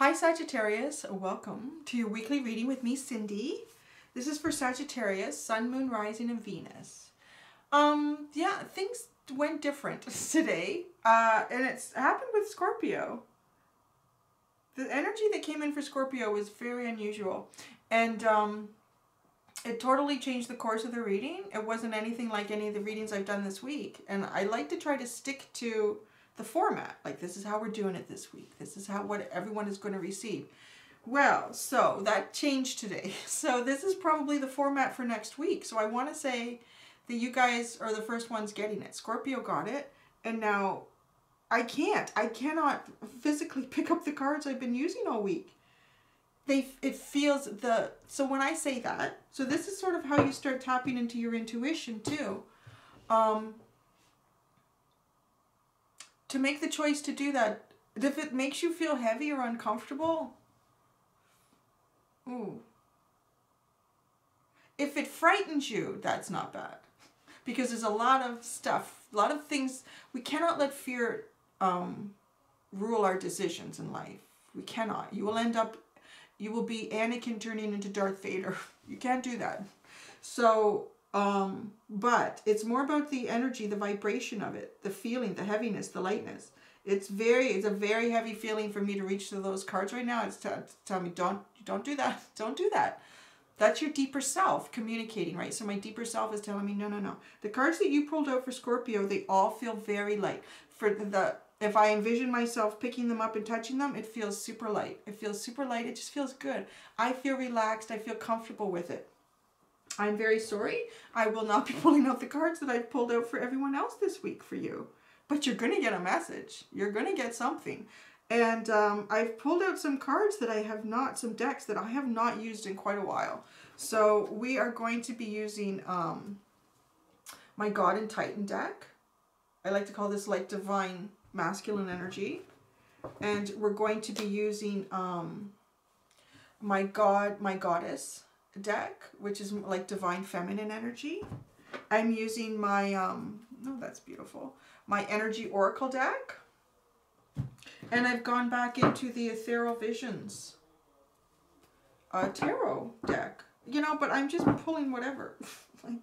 Hi Sagittarius, welcome to your weekly reading with me, Cindy. This is for Sagittarius, Sun, Moon, Rising, and Venus. Yeah, things went different today, and it's happened with Scorpio. The energy that came in for Scorpio was very unusual, and it totally changed the course of the reading. It wasn't anything like any of the readings I've done this week, and I like to try to stick to the format. Like, this is how we're doing it this week. This is what everyone is going to receive. Well, so that changed today. So this is probably the format for next week. So I want to say that you guys are the first ones getting it. Scorpio got it, and now I cannot physically pick up the cards I've been using all week. It feels so when I say that, so this is sort of how you start tapping into your intuition too. To make the choice to do that, if it makes you feel heavy or uncomfortable, ooh. If it frightens you, that's not bad. Because there's a lot of stuff, a lot of things. We cannot let fear rule our decisions in life. We cannot. You will be Anakin turning into Darth Vader. You can't do that. So, but it's more about the energy, the vibration of it, the feeling, the heaviness, the lightness. It's a very heavy feeling for me to reach to those cards right now. It's telling me, don't do that. Don't do that. That's your deeper self communicating, right? So my deeper self is telling me, no. The cards that you pulled out for Scorpio, they all feel very light. If I envision myself picking them up and touching them, it feels super light. It feels super light. It just feels good. I feel relaxed. I feel comfortable with it. I'm very sorry. I will not be pulling out the cards that I've pulled out for everyone else this week for you. But you're going to get a message. You're going to get something. And I've pulled out some cards that I have not, some decks that I have not used in quite a while. So we are going to be using my God and Titan deck. I like to call this like divine masculine energy. And we're going to be using my goddess deck, which is like divine feminine energy. I'm using my oh, that's beautiful, my energy oracle deck, and I've gone back into the ethereal visions tarot deck, you know, but I'm just pulling whatever. Like,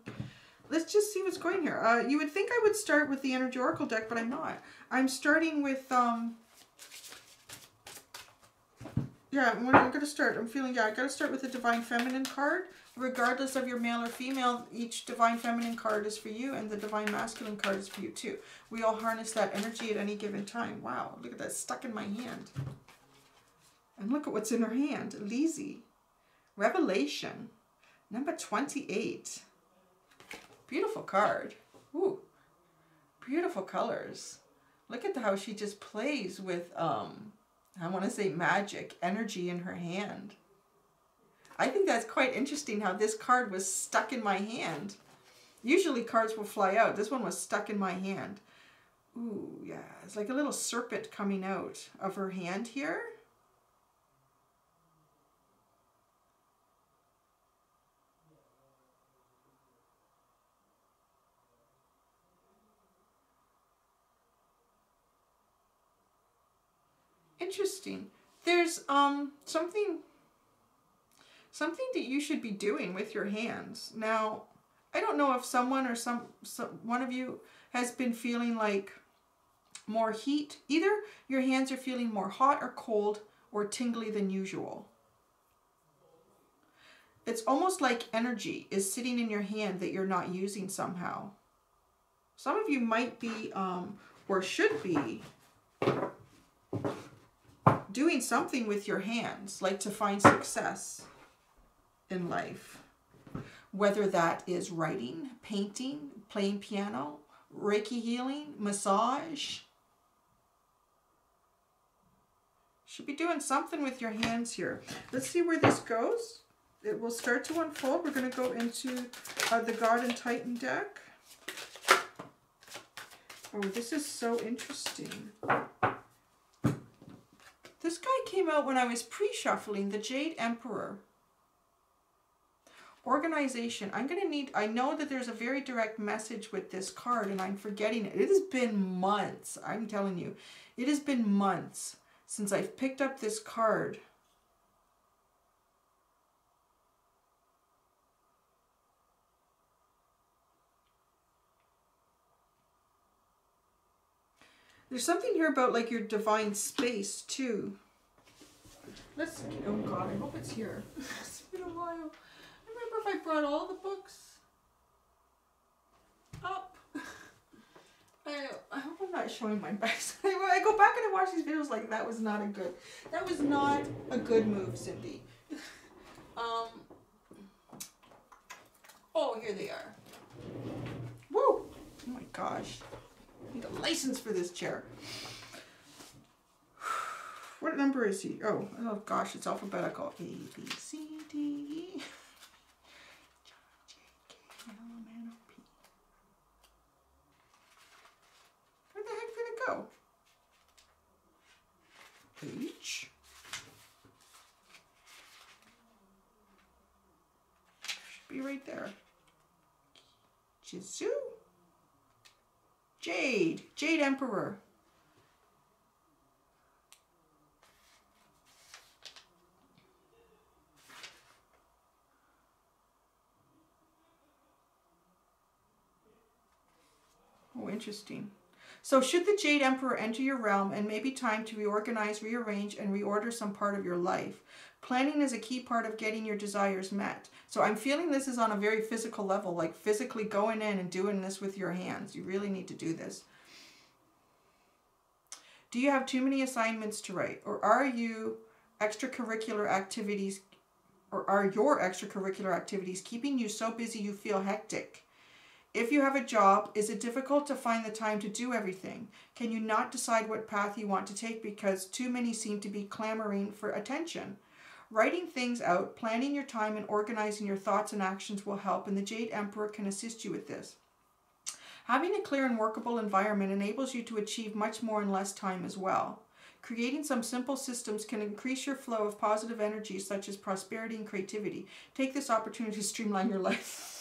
let's just see what's going here. You would think I would start with the energy oracle deck, but I'm not. I'm starting with yeah, I'm going to start. I'm feeling, yeah, I got to start with the Divine Feminine card. Regardless of your male or female, each Divine Feminine card is for you, and the Divine Masculine card is for you too. We all harness that energy at any given time. Wow, look at that stuck in my hand. And look at what's in her hand. Lease. Revelation. Number 28. Beautiful card. Ooh. Beautiful colors. Look at how she just plays with, I want to say magic energy in her hand. I think that's quite interesting how this card was stuck in my hand. Usually cards will fly out. This one was stuck in my hand. Ooh, yeah. It's like a little serpent coming out of her hand here. Interesting. There's something that you should be doing with your hands. Now, I don't know if someone or one of you has been feeling like more heat. Either your hands are feeling more hot or cold or tingly than usual. It's almost like energy is sitting in your hand that you're not using somehow. Some of you might be or should be doing something with your hands, like to find success in life. Whether that is writing, painting, playing piano, Reiki healing, massage. Should be doing something with your hands here. Let's see where this goes. It will start to unfold. We're going to go into the God and Titan deck. Oh, this is so interesting. This guy came out when I was pre-shuffling, the Jade Emperor. Organization. I know that there's a very direct message with this card and I'm forgetting it. It has been months. I'm telling you, it has been months since I've picked up this card. There's something here about like your divine space too. Let's, oh God, I hope it's here. It's been a while. I remember if I brought all the books up. I hope I'm not showing my backside. When I go back and I watch these videos, like that was not a good move, Cindy. Oh, here they are. Woo! Oh my gosh. I need a license for this chair. What number is he? Oh gosh, it's alphabetical. A, B, C, D, E. John, J, K, L, M, N, O, P. Where the heck did it go? H. Should be right there. Jizu. Jade. Jade Emperor. Oh, interesting. So should the Jade Emperor enter your realm, and maybe time to reorganize, rearrange, and reorder some part of your life. Planning is a key part of getting your desires met. So I'm feeling this is on a very physical level, like physically going in and doing this with your hands. You really need to do this. Do you have too many assignments to write? Or are your extracurricular activities keeping you so busy you feel hectic? If you have a job, is it difficult to find the time to do everything? Can you not decide what path you want to take because too many seem to be clamoring for attention? Writing things out, planning your time, and organizing your thoughts and actions will help, and the Jade Emperor can assist you with this. Having a clear and workable environment enables you to achieve much more in less time as well. Creating some simple systems can increase your flow of positive energies such as prosperity and creativity. Take this opportunity to streamline your life.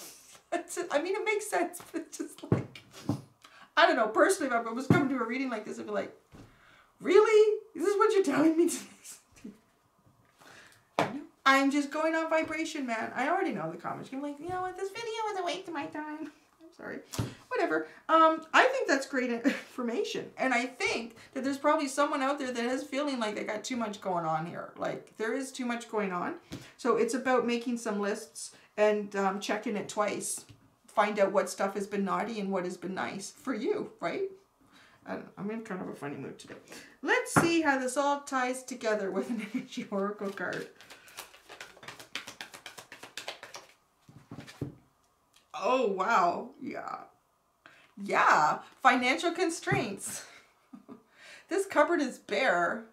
I mean, it makes sense, but it's just like, I don't know, personally, if I was coming to a reading like this, I'd be like, really? Is this what you're telling me to do? I'm just going on vibration, man. I already know the comments. I'm like, you know what, this video was a waste of my time. I'm sorry. Whatever. I think that's great information. And I think that there's probably someone out there that is feeling like they got too much going on here. Like, there is too much going on. So it's about making some lists and checking it twice. Find out what stuff has been naughty and what has been nice for you, right? I don't know, I'm in kind of a funny mood today. Let's see how this all ties together with an energy oracle card. Oh, wow. Yeah. Yeah. Financial constraints. This cupboard is bare.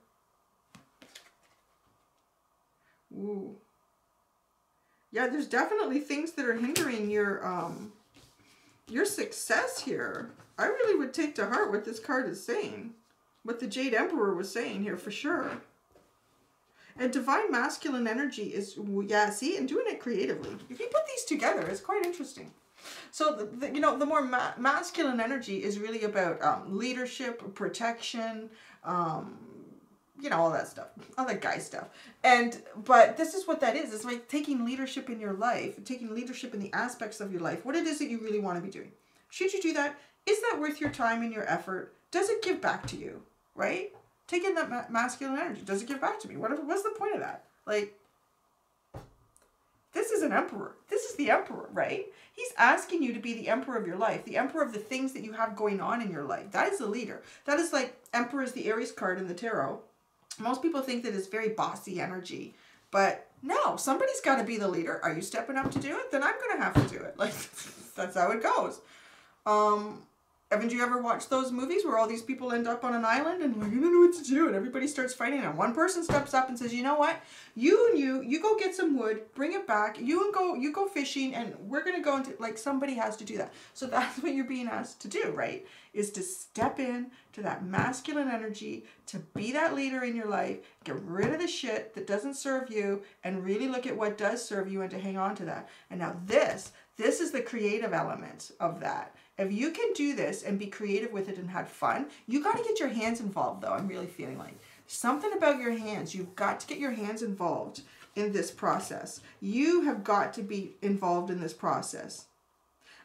Ooh. Yeah, there's definitely things that are hindering your success here. I really would take to heart what this card is saying. What the Jade Emperor was saying here for sure. And divine masculine energy is, yeah, see, and doing it creatively. If you put these together, it's quite interesting. So, you know, the more masculine energy is really about leadership, protection, you know, all that stuff, all that guy stuff. But this is what that is. It's like taking leadership in your life, taking leadership in the aspects of your life, what it is that you really want to be doing. Should you do that? Is that worth your time and your effort? Does it give back to you, right? Taking that masculine energy, does it give back to me? What's the point of that? Like, this is an emperor. This is the emperor, right? He's asking you to be the emperor of your life, the emperor of the things that you have going on in your life. That is the leader. That is like, emperor is the Aries card in the tarot. Most people think that it's very bossy energy, but no, somebody's got to be the leader. Are you stepping up to do it? Then I'm going to have to do it. Like, that's how it goes. Haven't you ever watched those movies where all these people end up on an island and like, I don't know what to do, and everybody starts fighting, and one person steps up and says, you know what, you go get some wood, bring it back, you go fishing, and we're going to go into, like, somebody has to do that. So that's what you're being asked to do, right? Is to step in to that masculine energy, to be that leader in your life, get rid of the shit that doesn't serve you, and really look at what does serve you and to hang on to that. And now this is the creative element of that. If you can do this and be creative with it and have fun, you got to get your hands involved, though. I'm really feeling like Something about your hands. You've got to get your hands involved in this process. You have got to be involved in this process.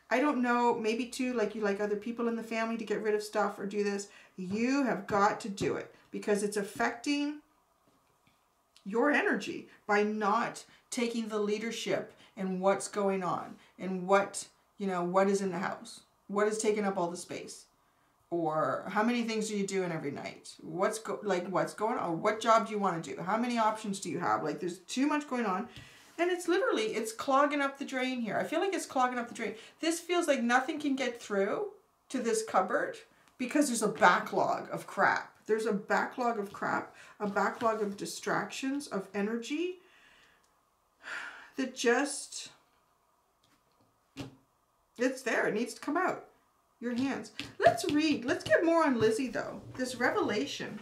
I don't know, maybe too, like you like other people in the family to get rid of stuff or do this. You have got to do it because it's affecting your energy by not taking the leadership in what's going on and what, you know, what is in the house. What is taking up all the space? Or how many things are you doing every night? What's going on? What job do you want to do? How many options do you have? Like there's too much going on. And it's literally, it's clogging up the drain here. I feel like it's clogging up the drain. This feels like nothing can get through to this cupboard because there's a backlog of crap. There's a backlog of crap, a backlog of distractions, of energy that just, it's there. It needs to come out. Your hands. Let's read. Let's get more on Lizzie though. This revelation.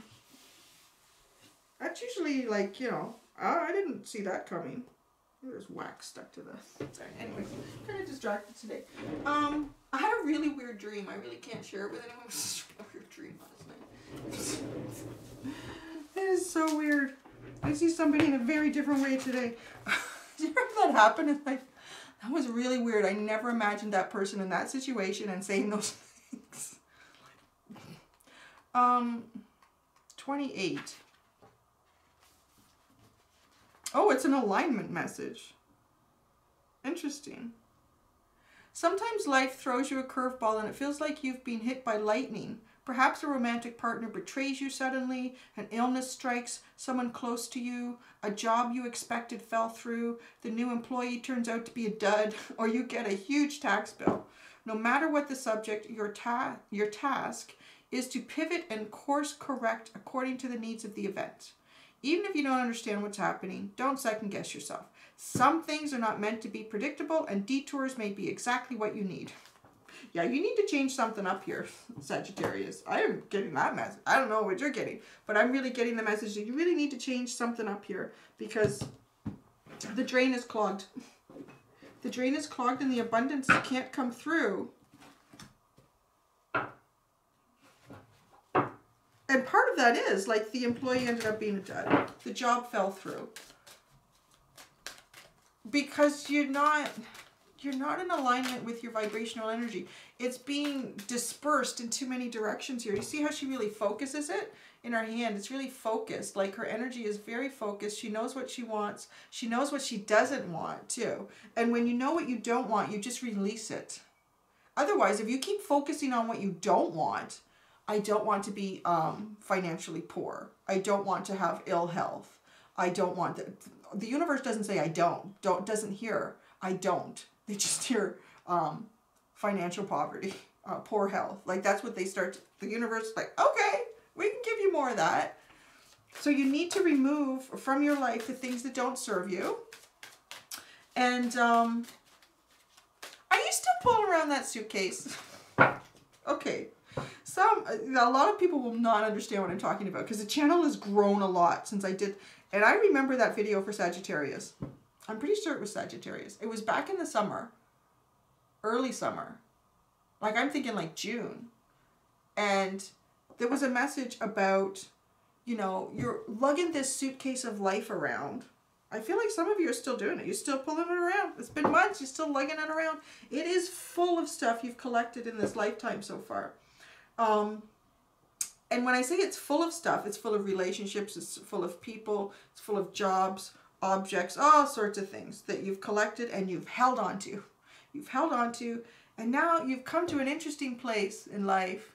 That's usually like, you know, I didn't see that coming. There's wax stuck to the... Sorry, anyways, kind of distracted today. I had a really weird dream. I really can't share it with anyone. It was just a weird dream last night. It is so weird. I see somebody in a very different way today. Did you ever have that happen in life? That was really weird. I never imagined that person in that situation and saying those things. 28. Oh, it's an alignment message. Interesting. Sometimes life throws you a curveball and it feels like you've been hit by lightning. Perhaps a romantic partner betrays you suddenly, an illness strikes someone close to you, a job you expected fell through, the new employee turns out to be a dud, or you get a huge tax bill. No matter what the subject, your task is to pivot and course correct according to the needs of the event. Even if you don't understand what's happening, don't second guess yourself. Some things are not meant to be predictable and detours may be exactly what you need. Yeah, you need to change something up here, Sagittarius. I am getting that message. I don't know what you're getting, but I'm really getting the message that you really need to change something up here because the drain is clogged. The drain is clogged and the abundance can't come through. And part of that is, like, the employee ended up being a dud. The job fell through. Because you're not in alignment with your vibrational energy. It's being dispersed in too many directions here. You see how she really focuses it in her hand? It's really focused. Like, her energy is very focused. She knows what she wants. She knows what she doesn't want, too. And when you know what you don't want, you just release it. Otherwise, if you keep focusing on what you don't want, I don't want to be financially poor. I don't want to have ill health. I don't want the universe doesn't say I doesn't hear I don't. They just hear financial poverty, poor health. Like that's what they start. The universe is like, okay, we can give you more of that. So you need to remove from your life the things that don't serve you. And are you still pulling around that suitcase? Okay. A lot of people will not understand what I'm talking about because the channel has grown a lot since I did. And I remember that video for Sagittarius. I'm pretty sure it was Sagittarius. It was back in the summer. Early summer. Like I'm thinking like June. And there was a message about, you know, you're lugging this suitcase of life around. I feel like some of you are still doing it. You're still pulling it around. It's been months. You're still lugging it around. It is full of stuff you've collected in this lifetime so far. And when I say it's full of stuff, it's full of relationships, it's full of people, it's full of jobs, objects, all sorts of things that you've collected and you've held on to. You've held on to, and now you've come to an interesting place in life.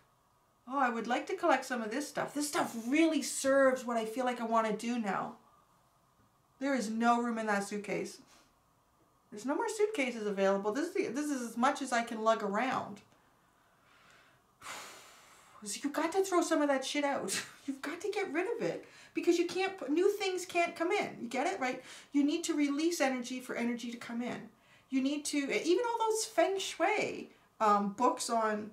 Oh, I would like to collect some of this stuff. This stuff really serves what I feel like I want to do now. There is no room in that suitcase. There's no more suitcases available. This is as much as I can lug around. So you've got to throw some of that shit out. You've got to get rid of it because you can't put, new things can't come in. You get it, right? You need to release energy for energy to come in. You need to, even all those feng shui books on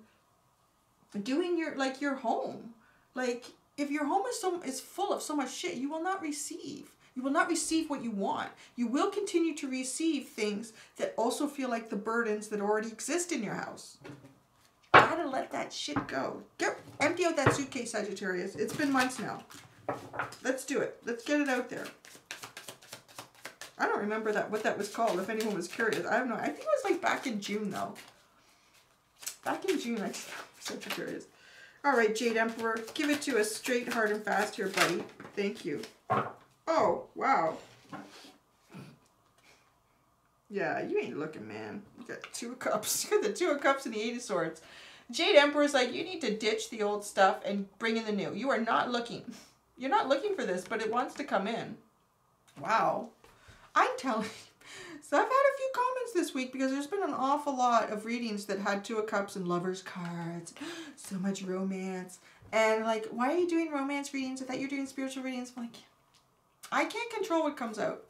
doing your home. Like if your home is full of so much shit, you will not receive. You will not receive what you want. You will continue to receive things that also feel like the burdens that already exist in your house. Gotta let that shit go. Empty out that suitcase, Sagittarius. It's been months now. Let's do it. Let's get it out there. I don't remember what that was called, if anyone was curious. I don't know. I think it was like back in June, though. Back in June, I was such curious. All right, Jade Emperor, give it to us straight, hard, and fast here, buddy. Thank you. Oh, wow. Yeah, you ain't looking, man. You got 2 of Cups. You got the 2 of Cups and the 8 of Swords. Jade Emperor is like, you need to ditch the old stuff and bring in the new. You are not looking. You're not looking for this, but it wants to come in. Wow. I'm telling you. So I've had a few comments this week because there's been an awful lot of readings that had 2 of Cups and Lovers cards. So much romance. And like, why are you doing romance readings? I thought you were doing spiritual readings. I'm like, I can't control what comes out.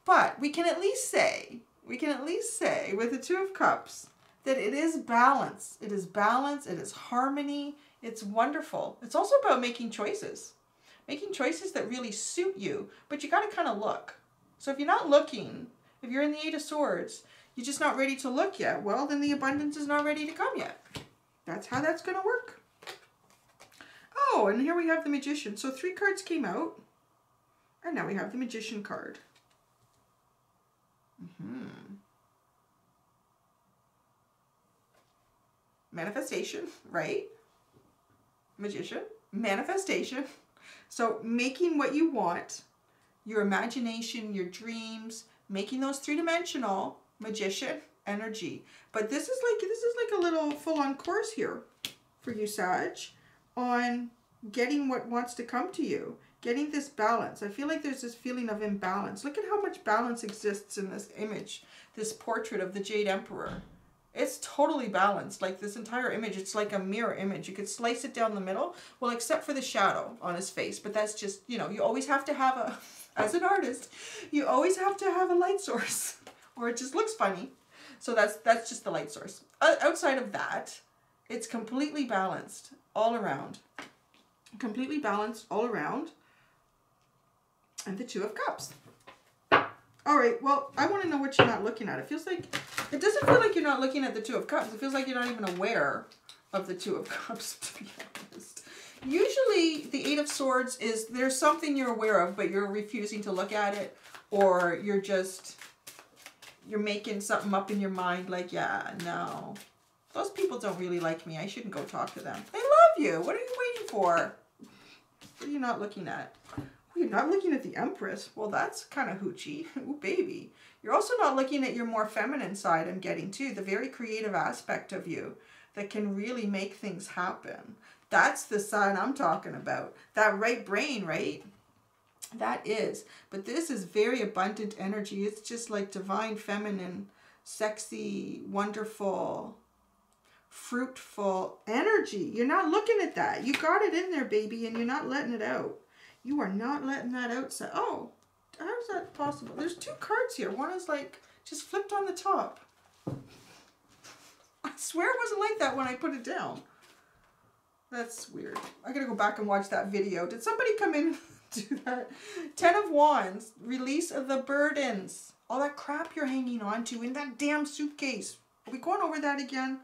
But we can at least say with the 2 of Cups that it is balance. It is balance. It is harmony. It's wonderful. It's also about making choices. Making choices that really suit you. But you got to kind of look. So if you're not looking, if you're in the 8 of Swords, you're just not ready to look yet, well, then the abundance is not ready to come yet. That's how that's going to work. Oh, and here we have the Magician. So 3 cards came out. And now we have the Magician card. Manifestation, right? Magician, manifestation. So making what you want, your imagination, your dreams, making those 3-dimensional Magician energy. But this is like a little full-on course here for you, Sag, on getting what wants to come to you. Getting this balance. I feel like there's this feeling of imbalance. Look at how much balance exists in this image, this portrait of the Jade Emperor. It's totally balanced. Like this entire image, it's like a mirror image. You could slice it down the middle, well, except for the shadow on his face. But that's just, you know, you always have to have a, as an artist, you always have to have a light source or it just looks funny. So that's just the light source. Outside of that, it's completely balanced all around. Completely balanced all around. And the 2 of Cups. All right, well, I want to know what you're not looking at. It doesn't feel like you're not looking at the 2 of Cups. It feels like you're not even aware of the 2 of Cups, to be honest. Usually, the 8 of Swords is, there's something you're aware of, but you're refusing to look at it, or you're making something up in your mind like, yeah, no. Those people don't really like me. I shouldn't go talk to them. They love you. What are you waiting for? What are you not looking at? You're not looking at the Empress. Well, that's kind of hoochie. Ooh, baby. You're also not looking at your more feminine side, I'm getting too. The very creative aspect of you that can really make things happen. That's the side I'm talking about. That right brain, right? That is. But this is very abundant energy. It's just like divine, feminine, sexy, wonderful, fruitful energy. You're not looking at that. You got it in there, baby, and you're not letting it out. You are not letting that outside. Oh, how is that possible? There's 2 cards here. One is like just flipped on the top. I swear it wasn't like that when I put it down. That's weird. I gotta go back and watch that video. Did somebody come in and do that? 10 of Wands. Release of the burdens. All that crap you're hanging on to in that damn suitcase. Are we going over that again?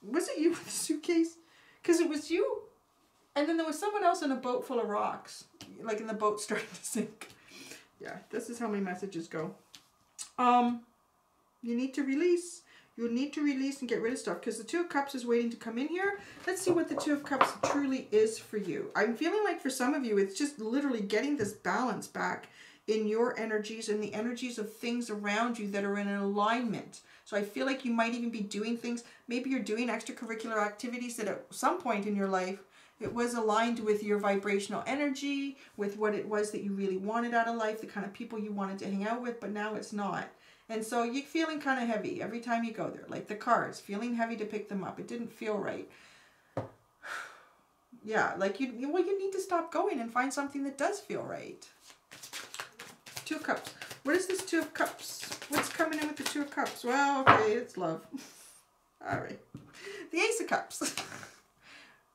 Was it you with the suitcase? Because it was you. And then there was someone else in a boat full of rocks. Like in the boat starting to sink. Yeah, this is how my messages go. You need to release. You need to release and get rid of stuff. Because the 2 of Cups is waiting to come in here. Let's see what the 2 of Cups truly is for you. I'm feeling like for some of you, it's just literally getting this balance back in your energies and the energies of things around you that are in an alignment. So I feel like you might even be doing things. Maybe you're doing extracurricular activities that at some point in your life, it was aligned with your vibrational energy, with what it was that you really wanted out of life, the kind of people you wanted to hang out with, but now it's not. And so you're feeling kind of heavy every time you go there. Like the cards, feeling heavy to pick them up. It didn't feel right. Yeah, like you need to stop going and find something that does feel right. 2 of Cups. What is this 2 of Cups? What's coming in with the 2 of Cups? Well, okay, it's love. All right. The Ace of Cups.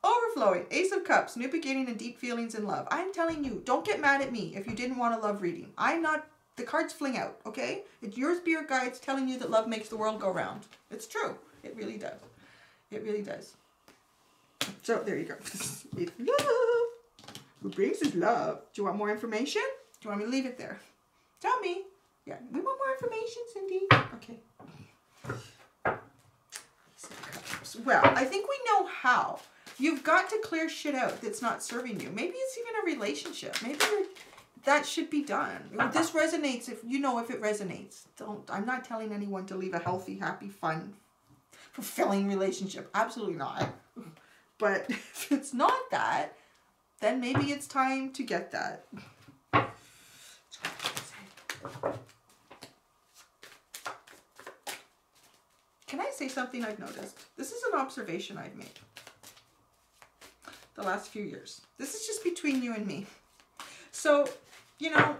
Overflowing. Ace of Cups. New beginning and deep feelings in love. I'm telling you, don't get mad at me if you didn't want a love reading. I'm not, the cards fling out, okay? It's your spirit guides telling you that love makes the world go round. It's true. It really does. It really does. So, there you go. It's love. Who brings us love? Do you want more information? Do you want me to leave it there? Tell me. Yeah, we want more information, Cindy. Okay. Well, I think we know how. You've got to clear shit out that's not serving you. Maybe it's even a relationship. Maybe that should be done. This resonates if you know if it resonates. I'm not telling anyone to leave a healthy, happy, fun, fulfilling relationship. Absolutely not. But if it's not that, then maybe it's time to get that. Can I say something I've noticed? This is an observation I've made the last few years. This is just between you and me. So, you know,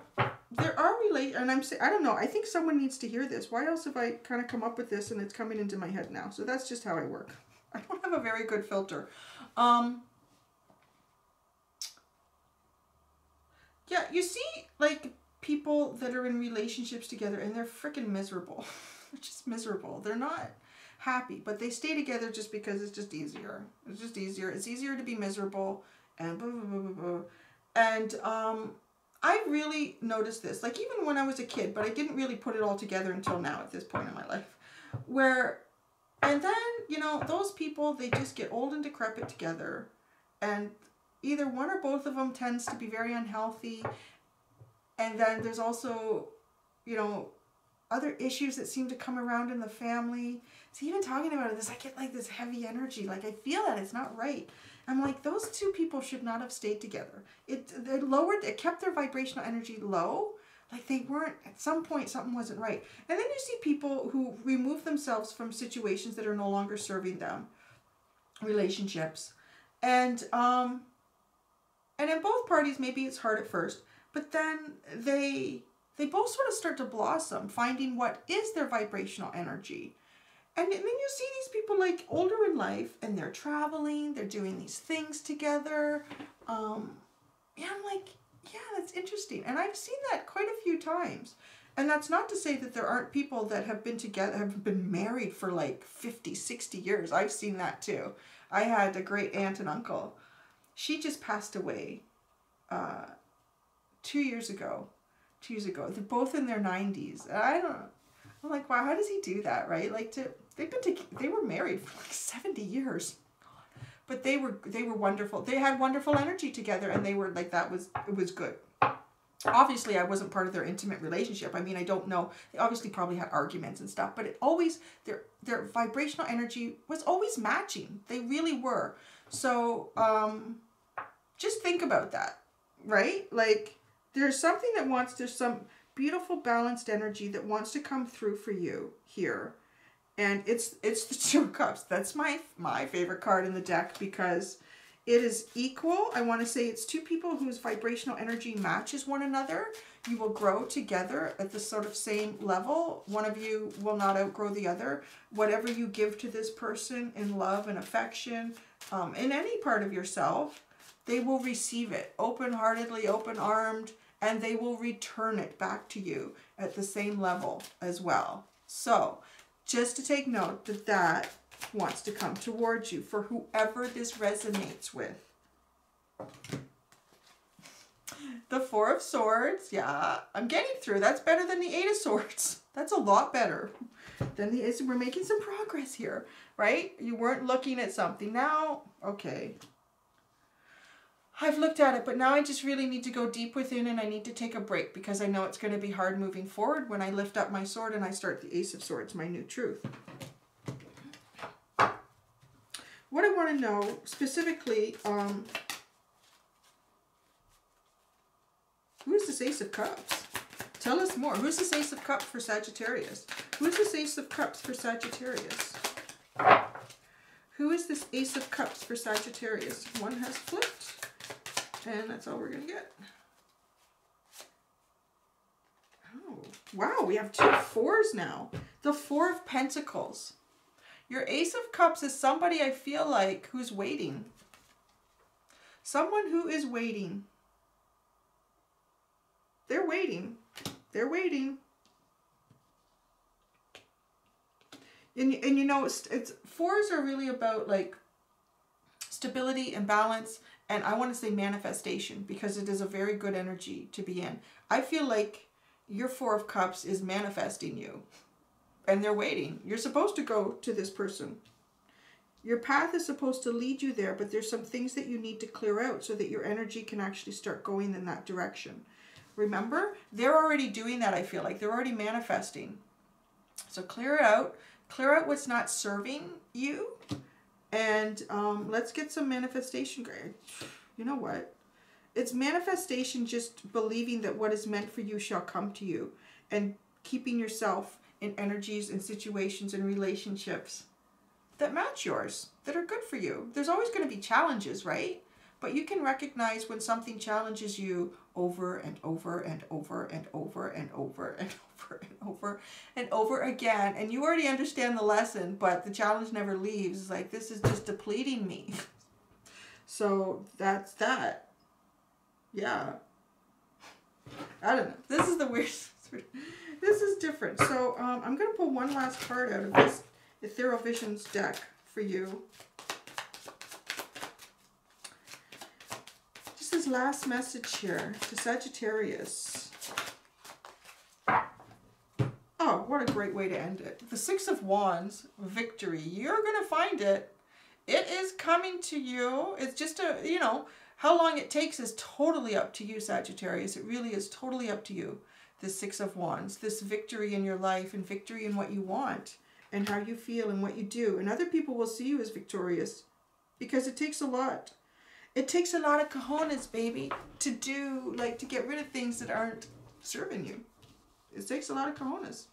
there are and I'm saying, I don't know, I think someone needs to hear this. Why else have I kind of come up with this and it's coming into my head now? So that's just how I work. I don't have a very good filter. Yeah, you see, like, people that are in relationships together and they're freaking miserable. They're just miserable. They're not happy, but they stay together just because it's just easier. It's just easier. It's easier to be miserable and blah, blah, blah, blah, blah. And I really noticed this, like even when I was a kid, but I didn't really put it all together until now at this point in my life. And then, you know, those people, they just get old and decrepit together, and either one or both of them tends to be very unhealthy. And then there's also, you know, other issues that seem to come around in the family. So even talking about this, I get like this heavy energy. Like I feel that it's not right. I'm like, those two people should not have stayed together. It kept their vibrational energy low. Like they weren't, at some point something wasn't right. And then you see people who remove themselves from situations that are no longer serving them, relationships. And in both parties, maybe it's hard at first, but then they both sort of start to blossom, finding what is their vibrational energy. And then you see these people like older in life and they're traveling, they're doing these things together. Yeah, I'm like, yeah, that's interesting. And I've seen that quite a few times. And that's not to say that there aren't people that have been together, have been married for like 50, 60 years. I've seen that too. I had a great aunt and uncle. She just passed away 2 years ago. 2 years ago. They're both in their 90s. I'm like, wow, how does he do that, right? Like they were married for like 70 years. But they were wonderful. They had wonderful energy together, and they were like, it was good. Obviously, I wasn't part of their intimate relationship. I mean, I don't know. They obviously probably had arguments and stuff, but it always, their vibrational energy was always matching. They really were. So, just think about that, right? Like, there's some beautiful balanced energy that wants to come through for you here. And it's the Two of Cups. That's my favorite card in the deck because it is equal. I want to say it's two people whose vibrational energy matches one another. You will grow together at the sort of same level. One of you will not outgrow the other. Whatever you give to this person in love and affection, in any part of yourself, they will receive it open-heartedly, open-armed, and they will return it back to you at the same level as well. So, just to take note that wants to come towards you for whoever this resonates with. The Four of Swords, yeah, I'm getting through. That's better than the Eight of Swords. That's a lot better than the Ace. We're making some progress here, right? You weren't looking at something. Now, okay. I've looked at it, but now I just really need to go deep within and I need to take a break because I know it's going to be hard moving forward when I lift up my sword and I start the Ace of Swords, my new truth. What I want to know specifically, who is this Ace of Cups? Tell us more. Who's this Ace of Cups for Sagittarius? Who's this Ace of Cups for Sagittarius? Who is this Ace of Cups for Sagittarius? One has flipped. And that's all we're going to get. Oh, wow, we have 2 fours now. The Four of Pentacles. Your Ace of Cups is somebody I feel like who's waiting. Someone who is waiting. They're waiting. They're waiting. And you know, it's fours are really about like stability and balance, and I want to say manifestation, because it is a very good energy to be in. I feel like your Four of Cups is manifesting you, and they're waiting. You're supposed to go to this person. Your path is supposed to lead you there, but there's some things that you need to clear out so that your energy can actually start going in that direction. Remember, they're already doing that, I feel like. They're already manifesting. So clear it out. Clear out what's not serving you. And let's get some manifestation. You know what? It's manifestation, just believing that what is meant for you shall come to you. And keeping yourself in energies and situations and relationships that match yours, that are good for you. There's always going to be challenges, right? But you can recognize when something challenges you over and over and over and over and over and over and over and over again. And you already understand the lesson, but the challenge never leaves. It's like, this is just depleting me. So that's that. Yeah. I don't know. This is the weirdest. This is different. So I'm going to pull one last card out of this Ethereal Visions deck for you. Just this last message here to Sagittarius. Oh, what a great way to end it. The Six of Wands, victory. You're going to find it. It is coming to you. It's just a, you know, how long it takes is totally up to you, Sagittarius. It really is totally up to you. The Six of Wands, this victory in your life and victory in what you want and how you feel and what you do. And other people will see you as victorious because it takes a lot. It takes a lot of cojones, baby, to do, like, to get rid of things that aren't serving you. It takes a lot of cojones.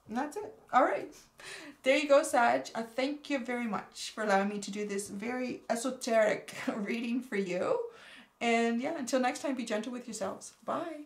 And that's it. All right. There you go, Sag. Thank you very much for allowing me to do this very esoteric reading for you. And yeah, until next time, be gentle with yourselves. Bye.